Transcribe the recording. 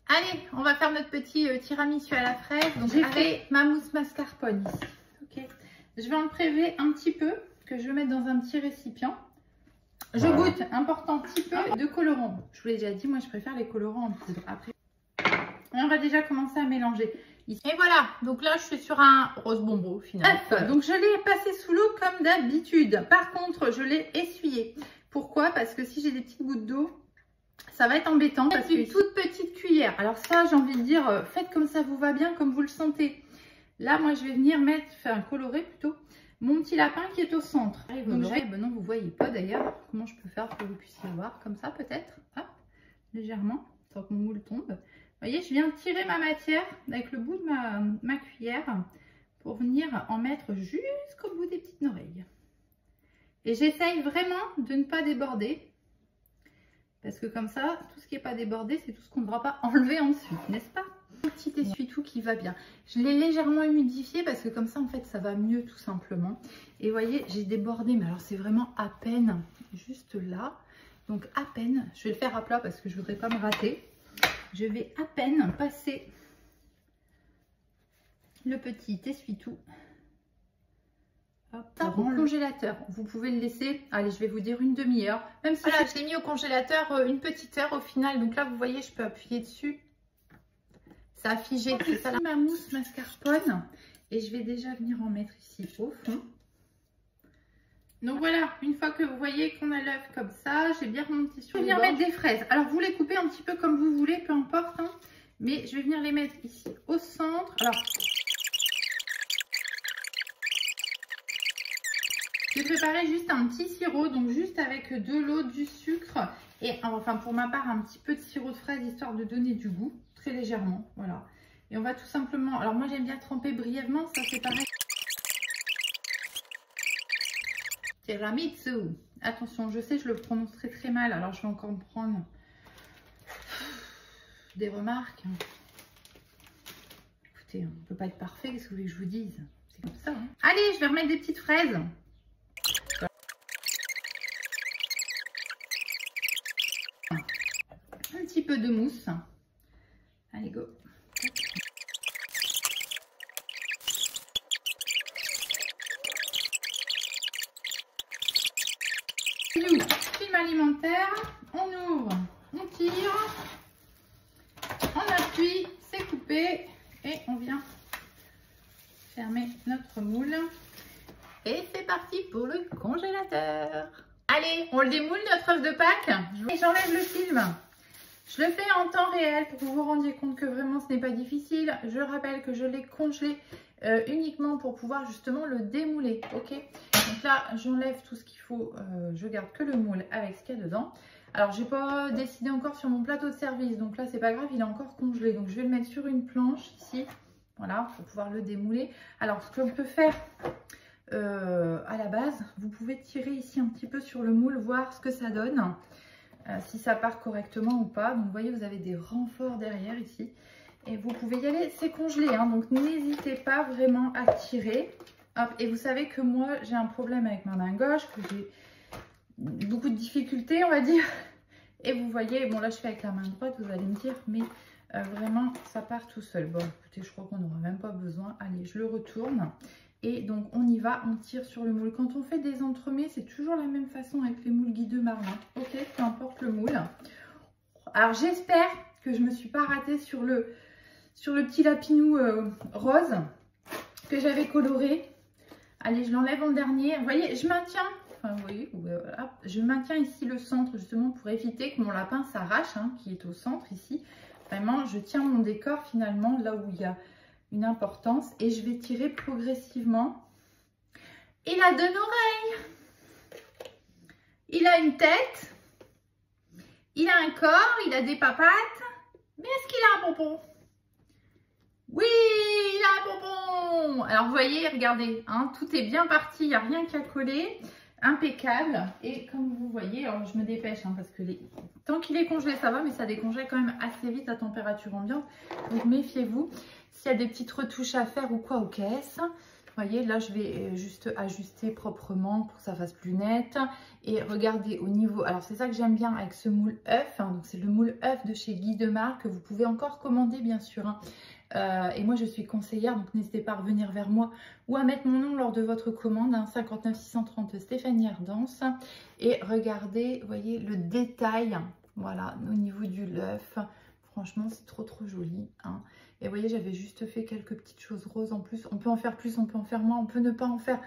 Allez, on va faire notre petit tiramisu à la fraise. Donc j'ai fait ma mousse mascarpone ici. Ok. Je vais en prélever un petit peu que je vais mettre dans un petit récipient. Je goûte, important, un petit peu de colorant. Je vous l'ai déjà dit, moi je préfère les colorants en poudre. Après, on va déjà commencer à mélanger. Ici. Et voilà, donc là je suis sur un rose bonbon au final. Donc je l'ai passé sous l'eau comme d'habitude. Par contre, je l'ai essuyé. Pourquoi? Parce que si j'ai des petites gouttes d'eau, ça va être embêtant. Parce qu'une toute petite cuillère. Alors ça, j'ai envie de dire, faites comme ça vous va bien, comme vous le sentez. Là, moi je vais venir colorer plutôt mon petit lapin qui est au centre. Donc non, vous voyez pas d'ailleurs. Comment je peux faire pour que vous puissiez voir? Comme ça peut-être. Hop, légèrement, sans que mon moule tombe. Vous voyez, je viens tirer ma matière avec le bout de ma cuillère pour venir en mettre jusqu'au bout des petites oreilles. Et j'essaye vraiment de ne pas déborder. Parce que comme ça, tout ce qui n'est pas débordé, c'est tout ce qu'on ne devra pas enlever ensuite, n'est-ce pas? Un petit essuie-tout qui va bien. Je l'ai légèrement humidifié parce que comme ça, en fait, ça va mieux tout simplement. Et vous voyez, j'ai débordé, mais alors c'est vraiment à peine, juste là. Donc à peine, je vais le faire à plat parce que je ne voudrais pas me rater. Je vais à peine passer le petit essuie-tout au congélateur. Vous pouvez le laisser, allez, je vais vous dire une demi-heure. Même si voilà, je l'ai mis au congélateur une petite heure au final. Donc là, vous voyez, je peux appuyer dessus. Ça a figé. C'est ça ma mousse mascarpone. Et je vais déjà venir en mettre ici au fond. Donc voilà, une fois que vous voyez qu'on a l'œuf comme ça, j'ai bien remonté sur les bords. Je vais venir mettre des fraises. Alors vous les coupez un petit peu comme vous voulez, peu importe. Hein. Mais je vais venir les mettre ici au centre. Alors, j'ai préparé juste un petit sirop, donc juste avec de l'eau, du sucre et enfin pour ma part un petit peu de sirop de fraise histoire de donner du goût, très légèrement. Voilà. Et on va tout simplement, alors moi j'aime bien tremper brièvement, ça c'est pareil. Tiramisu. Attention, je sais, je le prononce très très mal, alors je vais encore me prendre des remarques. Écoutez, on ne peut pas être parfait, qu'est-ce que vous voulez que je vous dise? C'est comme ça. Hein. Allez, je vais remettre des petites fraises. Un petit peu de mousse. Allez, go. Film alimentaire, on ouvre, on tire, on appuie, c'est coupé et on vient fermer notre moule. Et c'est parti pour le congélateur. Allez, on le démoule notre œuf de Pâques. J'enlève le film. Je le fais en temps réel pour que vous vous rendiez compte que vraiment ce n'est pas difficile. Je rappelle que je l'ai congelé uniquement pour pouvoir justement le démouler. Ok, donc là j'enlève tout ce qu'il faut. Je garde que le moule avec ce qu'il y a dedans. Alors j'ai pas décidé encore sur mon plateau de service. Donc là c'est pas grave, il est encore congelé. Donc je vais le mettre sur une planche ici. Voilà, pour pouvoir le démouler. Alors ce qu'on peut faire à la base, vous pouvez tirer ici un petit peu sur le moule, voir ce que ça donne. Si ça part correctement ou pas. Donc vous voyez, vous avez des renforts derrière ici. Et vous pouvez y aller, c'est congelé. Hein, donc n'hésitez pas vraiment à tirer. Hop, et vous savez que moi, j'ai un problème avec ma main gauche, que j'ai beaucoup de difficultés, on va dire. Et vous voyez, bon là je fais avec la main droite, vous allez me dire, mais vraiment ça part tout seul. Bon écoutez, je crois qu'on n'aura même pas besoin. Allez, je le retourne. Et donc on y va, on tire sur le moule. Quand on fait des entremets, c'est toujours la même façon avec les moules guideux marrons. Ok, peu importe le moule. Alors j'espère que je ne me suis pas ratée sur le petit lapinou rose que j'avais coloré. Allez, je l'enlève en dernier. Vous voyez, je maintiens, enfin vous voyez, hop, je maintiens ici le centre justement pour éviter que mon lapin s'arrache, hein, qui est au centre ici. Vraiment, je tiens mon décor finalement là où il y a une importance et je vais tirer progressivement. Il a 2 oreilles, il a une tête, il a un corps, il a des papates, mais est-ce qu'il a un pompon? Oui, il a un pompon. Alors vous voyez, regardez, hein, tout est bien parti, il n'y a rien qu'à coller, impeccable. Et comme vous voyez, alors je me dépêche hein, parce que tant qu'il est congelé ça va, mais ça décongèle quand même assez vite à température ambiante, donc méfiez-vous. S'il y a des petites retouches à faire ou quoi aux caisses, voyez, là, je vais juste ajuster proprement pour que ça fasse plus net. Et regardez au niveau... Alors, c'est ça que j'aime bien avec ce moule œuf. Hein, donc, c'est le moule œuf de chez Guy Demar que vous pouvez encore commander, bien sûr. Hein. Et moi, je suis conseillère, donc n'hésitez pas à revenir vers moi ou à mettre mon nom lors de votre commande. Hein, 59 630 Stéphanie Ardance. Et regardez, vous voyez, le détail, voilà, au niveau du l'œuf. Franchement, c'est trop joli. Hein. Et vous voyez, j'avais juste fait quelques petites choses roses en plus. On peut en faire plus, on peut en faire moins, on peut ne pas en faire.